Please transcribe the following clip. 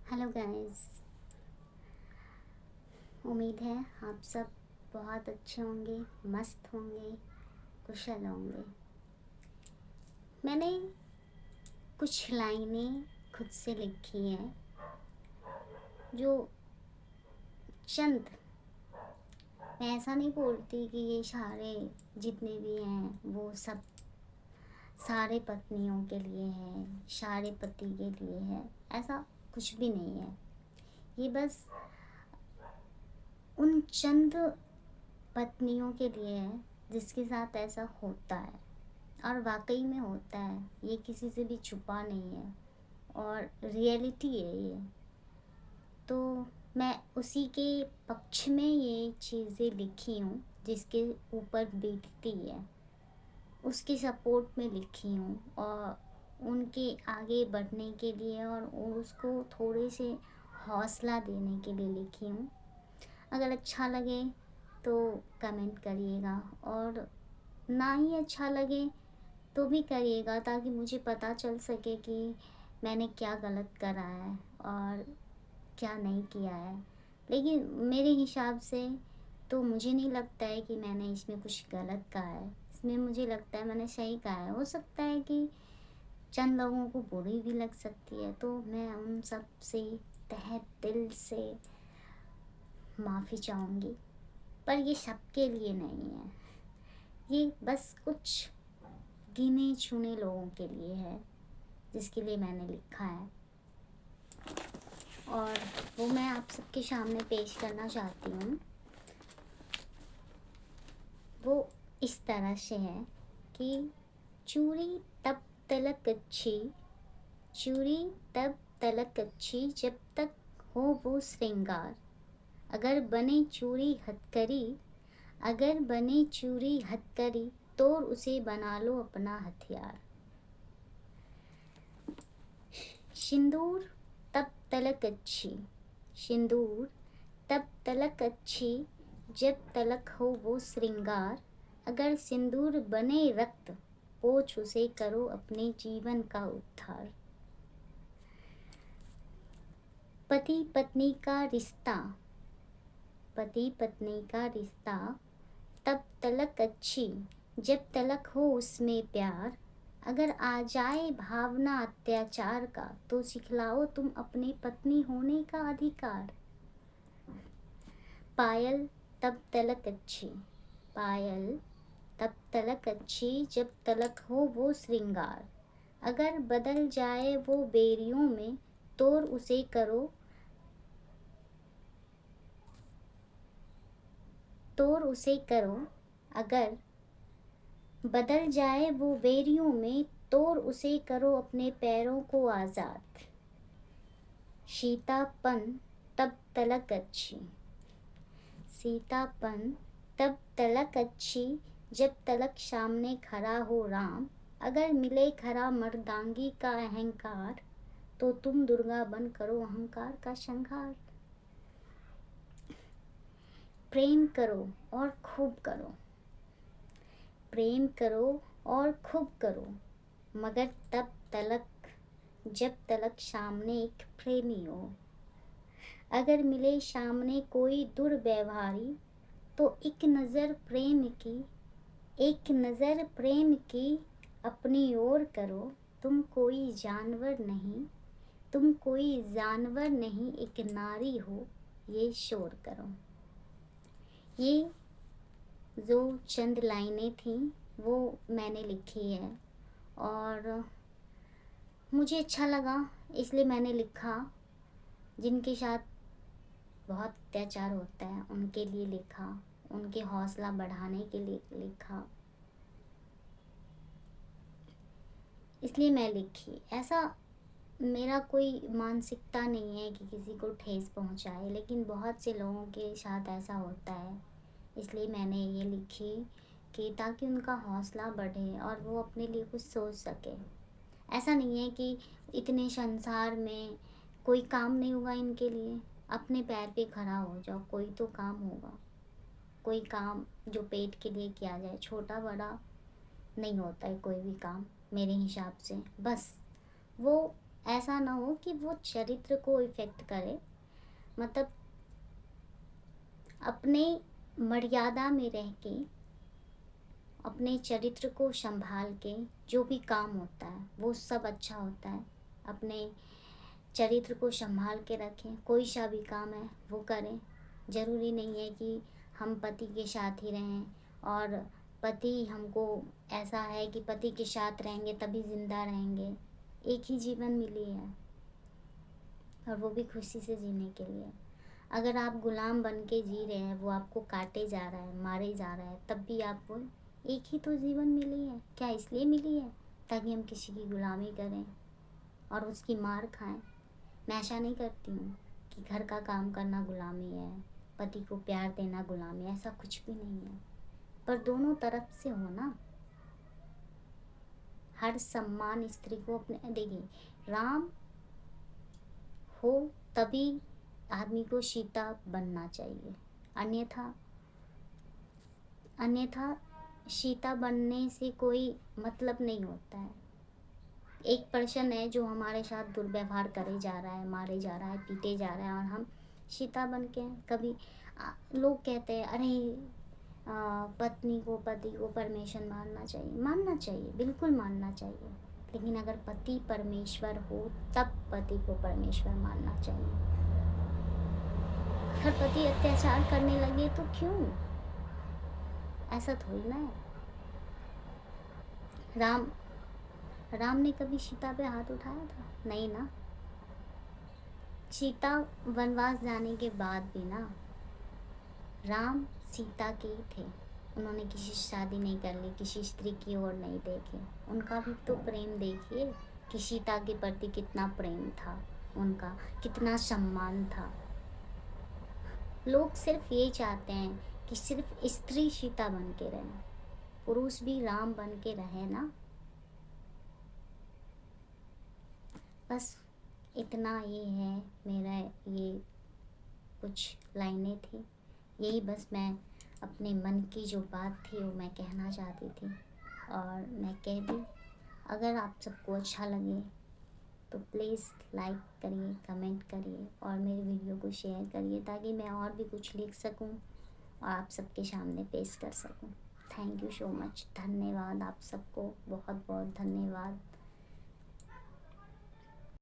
Hello guys. उम्मीद है आप सब बहुत अच्छे होंगे, मस्त होंगे, कुशल होंगे। मैंने कुछ लाइनें खुद से लिखी हैं जो चंद, मैं ऐसा नहीं बोलती कि ये सारे जितने भी हैं वो सब सारे पत्नियों के लिए हैं, सारे पति के लिए है, ऐसा कुछ भी नहीं है। ये बस उन चंद पत्नियों के लिए है जिसके साथ ऐसा होता है और वाकई में होता है। ये किसी से भी छुपा नहीं है और रियलिटी है ये। तो मैं उसी के पक्ष में ये चीज़ें लिखी हूँ जिसके ऊपर बीतती है, उसके सपोर्ट में लिखी हूँ और उनके आगे बढ़ने के लिए और उसको थोड़े से हौसला देने के लिए लिखी हूँ। अगर अच्छा लगे तो कमेंट करिएगा और ना ही अच्छा लगे तो भी करिएगा, ताकि मुझे पता चल सके कि मैंने क्या गलत करा है और क्या नहीं किया है। लेकिन मेरे हिसाब से तो मुझे नहीं लगता है कि मैंने इसमें कुछ गलत कहा है। इसमें मुझे लगता है मैंने सही कहा है। हो सकता है कि चंद लोगों को बुरी भी लग सकती है, तो मैं उन सब से तहे दिल से माफ़ी चाहूँगी। पर ये सबके लिए नहीं है, ये बस कुछ गिने चुने लोगों के लिए है जिसके लिए मैंने लिखा है और वो मैं आप सबके सामने पेश करना चाहती हूँ। वो इस तरह से है कि चूड़ी तब तलक अच्छी, चूड़ी तब तलक अच्छी जब तक हो वो श्रृंगार। अगर बने चूड़ी हथकरी, अगर बने चूड़ी हथकरी, तो उसे बना लो अपना हथियार। सिंदूर तब तलक अच्छी, सिंदूर तब तलक अच्छी जब तलक हो वो श्रृंगार। अगर सिंदूर बने रक्त, पोंछ उसे करो अपने जीवन का उद्धार। पति पत्नी का रिश्ता, पति पत्नी का रिश्ता तब तलक अच्छी जब तलक हो उसमें प्यार। अगर आ जाए भावना अत्याचार का, तो सिखलाओ तुम अपने पत्नी होने का अधिकार। पायल तब तलक अच्छी, पायल तब तलक अच्छी जब तलक हो वो श्रृंगार। अगर बदल जाए वो बेरियों में, तोड़ उसे करो, तोड़ उसे करो। अगर बदल जाए वो बेरियों में, तोड़ उसे करो अपने पैरों को आज़ाद। सीतापन तब तलक अच्छी, सीतापन तब तलक अच्छी जब तलक सामने खड़ा हो राम। अगर मिले खरा मर्दांगी का अहंकार, तो तुम दुर्गा बन करो अहंकार का संहार। प्रेम करो और खूब करो, प्रेम करो और खूब करो, मगर तब तलक जब तलक सामने एक प्रेमी हो। अगर मिले सामने कोई दुर्व्यवहारी, तो एक नज़र प्रेम की, एक नज़र प्रेम की अपनी ओर करो। तुम कोई जानवर नहीं, तुम कोई जानवर नहीं, एक नारी हो, ये शोर करो। ये जो चंद लाइनें थी वो मैंने लिखी है और मुझे अच्छा लगा इसलिए मैंने लिखा। जिनके साथ बहुत अत्याचार होता है उनके लिए लिखा, उनके हौसला बढ़ाने के लिए लिखा, इसलिए मैं लिखी। ऐसा मेरा कोई मानसिकता नहीं है कि किसी को ठेस पहुंचाए, लेकिन बहुत से लोगों के साथ ऐसा होता है, इसलिए मैंने ये लिखी कि ताकि उनका हौसला बढ़े और वो अपने लिए कुछ सोच सके। ऐसा नहीं है कि इतने संसार में कोई काम नहीं होगा इनके लिए, अपने पैर पे खड़ा हो जाओ, कोई तो काम होगा। कोई काम जो पेट के लिए किया जाए, छोटा बड़ा नहीं होता है कोई भी काम मेरे हिसाब से। बस वो ऐसा ना हो कि वो चरित्र को इफ़ेक्ट करे। मतलब अपने मर्यादा में रह के, अपने चरित्र को संभाल के जो भी काम होता है वो सब अच्छा होता है। अपने चरित्र को संभाल के रखें, कोई सा भी काम है वो करें। ज़रूरी नहीं है कि हम पति के साथ ही रहें और पति हमको ऐसा है कि पति के साथ रहेंगे तभी ज़िंदा रहेंगे। एक ही जीवन मिली है और वो भी खुशी से जीने के लिए। अगर आप गुलाम बन के जी रहे हैं, वो आपको काटे जा रहा है, मारे जा रहा है, तब भी आपको एक ही तो जीवन मिली है। क्या इसलिए मिली है ताकि हम किसी की गुलामी करें और उसकी मार खाएं? मैं ऐसा नहीं करती हूँ कि घर का काम करना गुलामी है, पति को प्यार देना गुलामी है, ऐसा कुछ भी नहीं है। पर दोनों तरफ से हो ना। हर सम्मान स्त्री को अपने, देखिए, राम हो तभी आदमी को सीता बनना चाहिए, अन्यथा अन्यथा सीता बनने से कोई मतलब नहीं होता है। एक पर्सन है जो हमारे साथ दुर्व्यवहार करे जा रहा है, मारे जा रहा है, पीटे जा रहा है और हम सीता बन के हैं। कभी लोग कहते हैं अरे पत्नी को, पति को परमेश्वर मानना चाहिए। मानना चाहिए, बिल्कुल मानना चाहिए, लेकिन अगर पति परमेश्वर हो तब पति को परमेश्वर मानना चाहिए। अगर पति अत्याचार करने लगे तो क्यों? ऐसा थोड़ी ना है। राम राम ने कभी सीता पे हाथ उठाया था? नहीं ना। सीता वनवास जाने के बाद भी ना, राम सीता के ही थे। उन्होंने किसी से शादी नहीं कर ली, किसी स्त्री की ओर नहीं देखे। उनका भी तो प्रेम देखिए कि सीता के प्रति कितना प्रेम था, उनका कितना सम्मान था। लोग सिर्फ ये चाहते हैं कि सिर्फ स्त्री सीता बन के रहें, पुरुष भी राम बन के रहे ना। बस इतना ही है मेरा, ये कुछ लाइनें थी। यही बस मैं अपने मन की जो बात थी वो मैं कहना चाहती थी और मैं कह दी। अगर आप सबको अच्छा लगे तो प्लीज़ लाइक करिए, कमेंट करिए और मेरे वीडियो को शेयर करिए ताकि मैं और भी कुछ लिख सकूं और आप सबके सामने पेश कर सकूं। Thank you so much. धन्यवाद आप सबको, बहुत बहुत धन्यवाद।